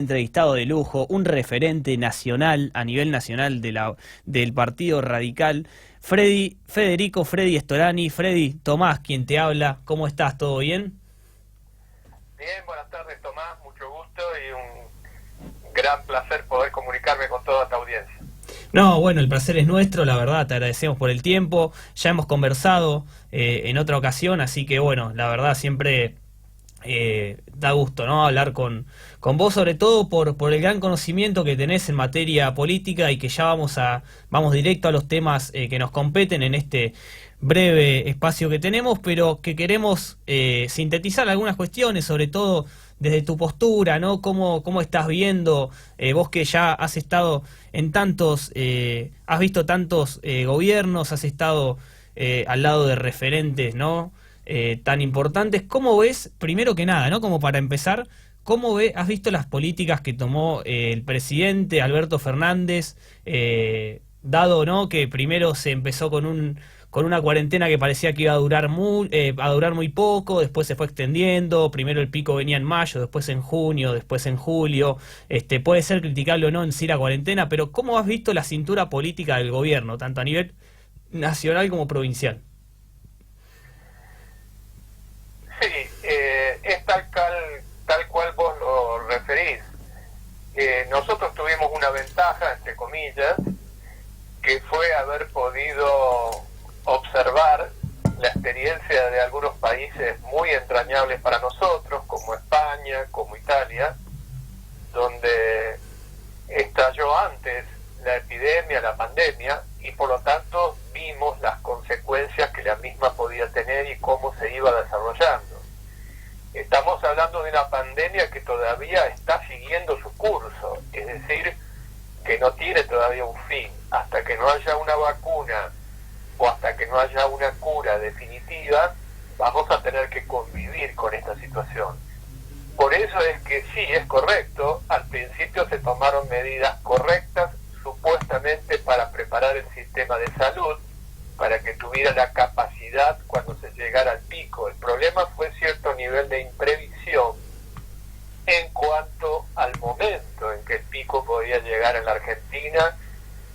Entrevistado de lujo, un referente nacional, a nivel nacional del Partido Radical, Federico Storani. Freddy, Tomás, quien te habla, ¿cómo estás? ¿Todo bien? Bien, buenas tardes Tomás, mucho gusto y un gran placer poder comunicarme con toda tu audiencia. No, bueno, el placer es nuestro, la verdad, te agradecemos por el tiempo, ya hemos conversado en otra ocasión, así que bueno, la verdad siempre da gusto, ¿no? Hablar con vos, sobre todo por el gran conocimiento que tenés en materia política y que ya vamos directo a los temas que nos competen en este breve espacio que tenemos, pero que queremos sintetizar algunas cuestiones, sobre todo desde tu postura, ¿no? ¿Cómo estás viendo, vos que ya has estado en has visto tantos gobiernos, has estado al lado de referentes, ¿no? Tan importantes. ¿Cómo ves, primero que nada, ¿no? Como para empezar, has visto las políticas que tomó el presidente Alberto Fernández, dado, ¿no? Que primero se empezó con una cuarentena que parecía que iba a durar muy poco, después se fue extendiendo, primero el pico venía en mayo, después en junio, después en julio. Puede ser criticable o no en sí la cuarentena, pero ¿cómo has visto la cintura política del gobierno, tanto a nivel nacional como provincial? Sí, es tal cual vos lo referís. Nosotros tuvimos una ventaja, entre comillas, que fue haber podido observar la experiencia de algunos países muy entrañables para nosotros, como España, como Italia, donde estalló antes la epidemia, la pandemia, y por lo tanto vimos las consecuencias que la misma podía tener y cómo se iba desarrollando. Estamos hablando de una pandemia que todavía está siguiendo su curso, es decir, que no tiene todavía un fin. Hasta que no haya una vacuna o hasta que no haya una cura definitiva, vamos a tener que convivir con esta situación. Por eso es que sí, es correcto, al principio se tomaron medidas correctas, supuestamente para preparar el sistema de salud, para que tuviera la capacidad cuando se llegara al pico. El problema fue cierto nivel de imprevisión en cuanto al momento en que el pico podía llegar en la Argentina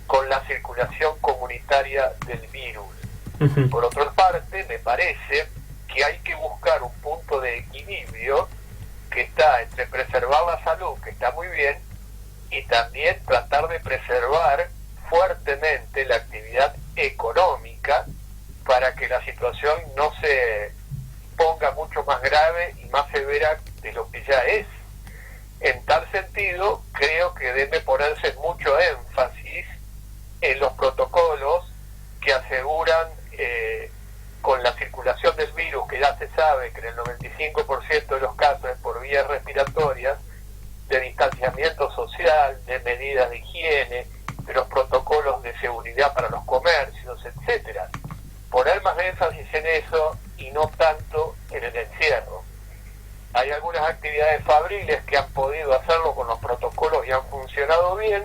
con la circulación comunitaria del virus. Por otra parte, me parece que hay que buscar un punto de equilibrio que está entre preservar la salud, que está muy bien, y también tratar de preservar fuertemente la actividad económica para que la situación no se ponga mucho más grave y más severa de lo que ya es. En tal sentido, creo que debe ponerse mucho énfasis en los protocolos que aseguran con la circulación del virus, que ya se sabe que en el 95% de los casos es por vías respiratorias, de distanciamiento social, de medidas de higiene, de los protocolos de seguridad para los comercios, etcétera. Poner más énfasis en eso y no tanto en el encierro. Hay algunas actividades fabriles que han podido hacerlo con los protocolos y han funcionado bien,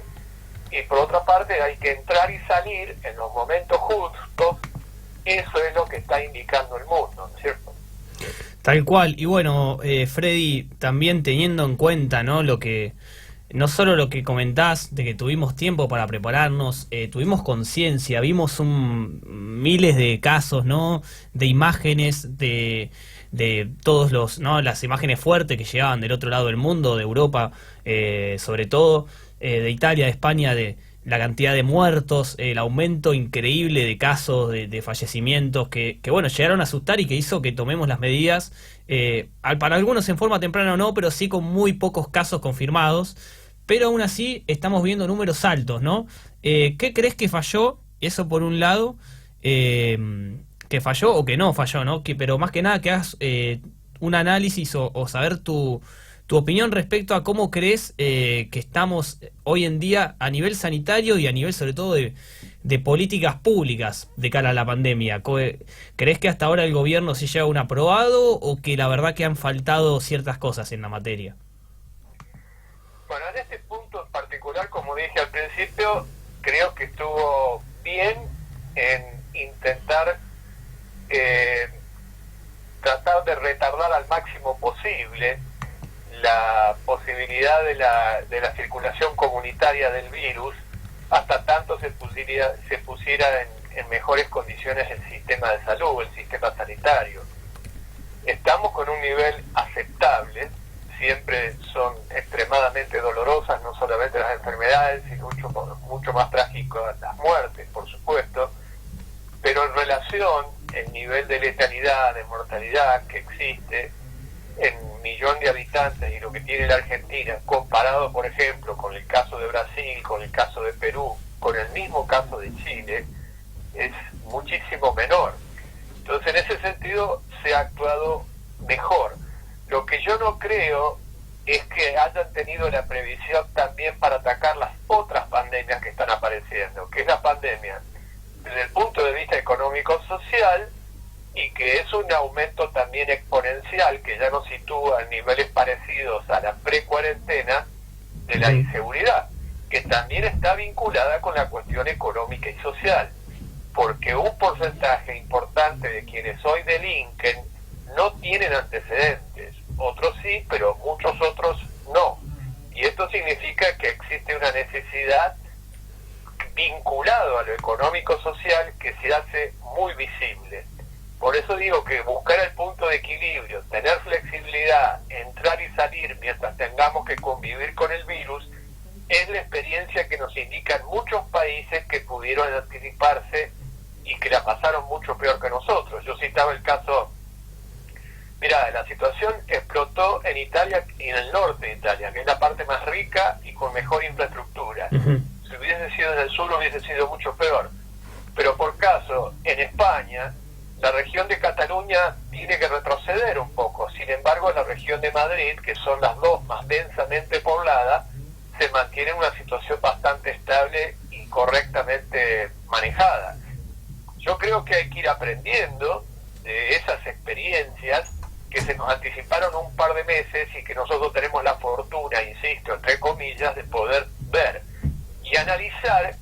y por otra parte hay que entrar y salir en los momentos justos. Eso es lo que está indicando el mundo, ¿no es cierto? Tal cual. Y bueno, Freddy, también teniendo en cuenta, ¿no? No solo lo que comentás de que tuvimos tiempo para prepararnos, tuvimos conciencia, vimos miles de casos, ¿no? De imágenes de todos ¿no? Las imágenes fuertes que llegaban del otro lado del mundo, de Europa, sobre todo, de Italia, de España, de la cantidad de muertos, el aumento increíble de casos, de fallecimientos, que bueno, llegaron a asustar y que hizo que tomemos las medidas, para algunos en forma temprana o no, pero sí con muy pocos casos confirmados, pero aún así estamos viendo números altos, ¿no? ¿Qué crees que falló? Eso por un lado, que falló o que no falló, ¿no? Pero más que nada que hagas un análisis o saber tu opinión respecto a cómo crees que estamos hoy en día a nivel sanitario y a nivel sobre todo de políticas públicas de cara a la pandemia. ¿Crees que hasta ahora el gobierno sí lleva un aprobado o que la verdad que han faltado ciertas cosas en la materia? Bueno, en este punto en particular, como dije al principio, creo que estuvo bien en intentar tratar de retardar al máximo posible la posibilidad de la circulación comunitaria del virus hasta tanto se pusiera en mejores condiciones el sistema de salud, el sistema sanitario. Estamos con un nivel aceptable, siempre son extremadamente dolorosas, no solamente las enfermedades, sino mucho más trágicas las muertes, por supuesto, pero en relación el nivel de letalidad, de mortalidad que existe en millón de habitantes y lo que tiene la Argentina, comparado, por ejemplo, con el caso de Brasil, con el caso de Perú, con el mismo caso de Chile, es muchísimo menor. Entonces, en ese sentido, se ha actuado mejor. Lo que yo no creo es que hayan tenido la previsión también para atacar las otras pandemias que están apareciendo, que es la pandemia desde el punto de vista económico-social, y que es un aumento también exponencial que ya nos sitúa en niveles parecidos a la pre-cuarentena de la inseguridad, que también está vinculada con la cuestión económica y social, porque un porcentaje importante de quienes hoy delinquen no tienen antecedentes, otros sí, pero muchos otros no, y esto significa que existe una necesidad vinculado a lo económico-social que se hace muy visible. Por eso digo que buscar el punto de equilibrio, tener flexibilidad, entrar y salir mientras tengamos que convivir con el virus, es la experiencia que nos indican muchos países que pudieron anticiparse y que la pasaron mucho peor que nosotros. Yo citaba el caso, mira, la situación explotó en Italia y en el norte de Italia, que es la parte más rica y con mejor infraestructura. Si hubiese sido en el sur hubiese sido mucho peor. Pero por caso, en España, la región de Cataluña tiene que retroceder un poco. Sin embargo, la región de Madrid, que son las dos más densamente pobladas, se mantiene en una situación bastante estable y correctamente manejada. Yo creo que hay que ir aprendiendo de esas experiencias que se nos anticiparon un par de meses y que nosotros tenemos la fortuna, insisto, entre comillas, de poder ver y analizar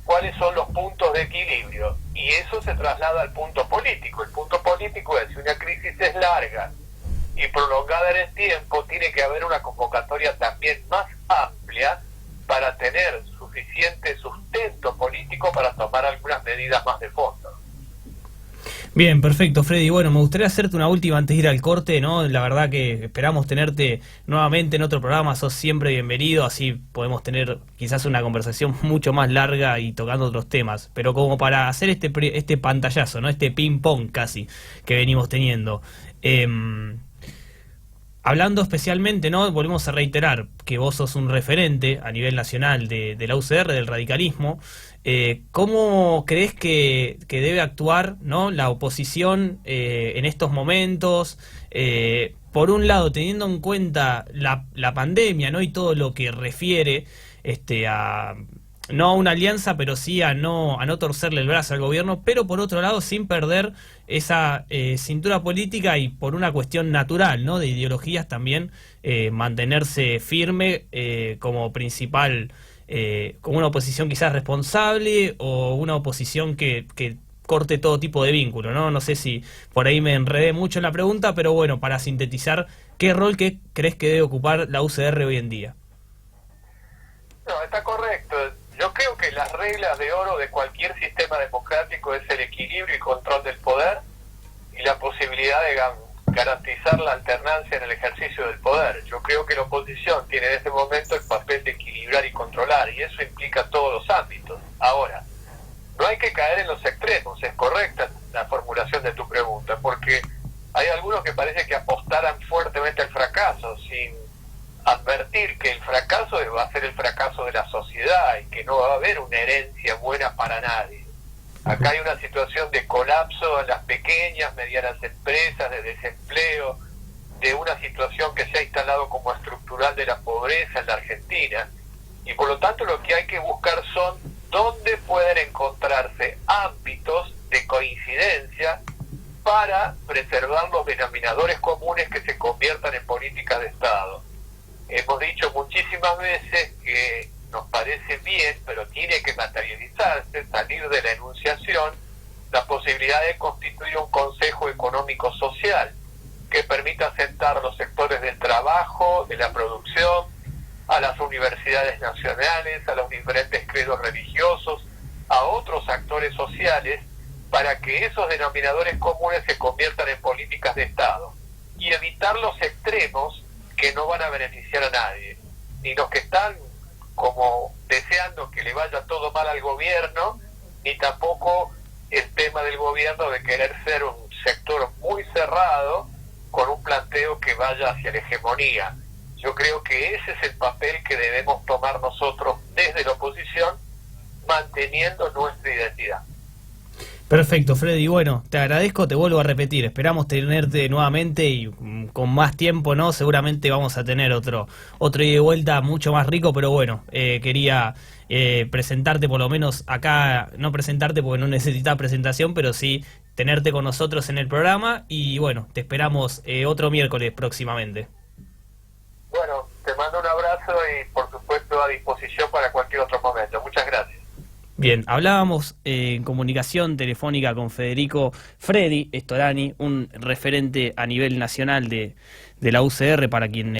cuáles son los puntos de equilibrio, y eso se traslada al punto político. El punto político es, si una crisis es larga y prolongada en el tiempo, tiene que haber una convocatoria también más amplia para tener suficiente sustento político para tomar algunas medidas más de fondo. Bien, perfecto, Freddy. Bueno, me gustaría hacerte una última antes de ir al corte, ¿no? La verdad que esperamos tenerte nuevamente en otro programa, sos siempre bienvenido, así podemos tener quizás una conversación mucho más larga y tocando otros temas, pero como para hacer este pantallazo, ¿no? Este ping-pong casi que venimos teniendo. Hablando especialmente, ¿no? Volvemos a reiterar que vos sos un referente a nivel nacional de la UCR, del radicalismo. ¿Cómo crees que debe actuar, ¿no? La oposición en estos momentos? Por un lado, teniendo en cuenta la pandemia, ¿no? Y todo lo que refiere a no a una alianza, pero sí a no torcerle el brazo al gobierno, pero por otro lado sin perder esa cintura política y por una cuestión natural, ¿no? De ideologías también mantenerse firme como principal, como una oposición quizás responsable o una oposición que corte todo tipo de vínculo, ¿no? No sé si por ahí me enredé mucho en la pregunta, pero bueno, para sintetizar, ¿qué rol crees que debe ocupar la UCR hoy en día? No, está correcto. Yo creo que las reglas de oro de cualquier sistema democrático es el equilibrio y control del poder y la posibilidad de garantizar la alternancia en el ejercicio del poder. Yo creo que la oposición tiene en este momento el papel de equilibrar y controlar, y eso implica todos los ámbitos. Ahora, no hay que caer en los extremos, es correcta la formulación de tu pregunta, porque hay algunos que parece que apostaran fuertemente al fracaso, sin advertir que el fracaso va a ser el fracaso de la sociedad y que no va a haber una herencia buena para nadie. Acá hay una situación de colapso en las pequeñas, medianas empresas, de desempleo, de una situación que se ha instalado como estructural de la pobreza en la Argentina, y por lo tanto lo que hay que buscar son dónde pueden encontrarse ámbitos de coincidencia para preservar los denominadores comunes que se conviertan en políticas de Estado. Hemos dicho muchísimas veces que nos parece bien, pero tiene que materializarse, salir de la enunciación, la posibilidad de constituir un consejo económico-social que permita sentar los sectores del trabajo, de la producción, a las universidades nacionales, a los diferentes credos religiosos, a otros actores sociales, para que esos denominadores comunes se conviertan en políticas de Estado y evitar los extremos que no van a beneficiar a nadie, ni los que están como deseando que le vaya todo mal al gobierno, ni tampoco el tema del gobierno de querer ser un sector muy cerrado con un planteo que vaya hacia la hegemonía. Yo creo que ese es el papel que debemos tomar nosotros desde la oposición, manteniendo nuestra identidad. Perfecto, Freddy. Bueno, te agradezco, te vuelvo a repetir. Esperamos tenerte nuevamente y con más tiempo, ¿no? Seguramente vamos a tener otro ida y vuelta mucho más rico, pero bueno, quería presentarte por lo menos acá, no presentarte porque no necesitas presentación, pero sí tenerte con nosotros en el programa y bueno, te esperamos otro miércoles próximamente. Bueno, te mando un abrazo y por supuesto a disposición para cualquier otro momento. Muchas gracias. Bien, hablábamos en comunicación telefónica con Freddy Storani, un referente a nivel nacional de la UCR, para quien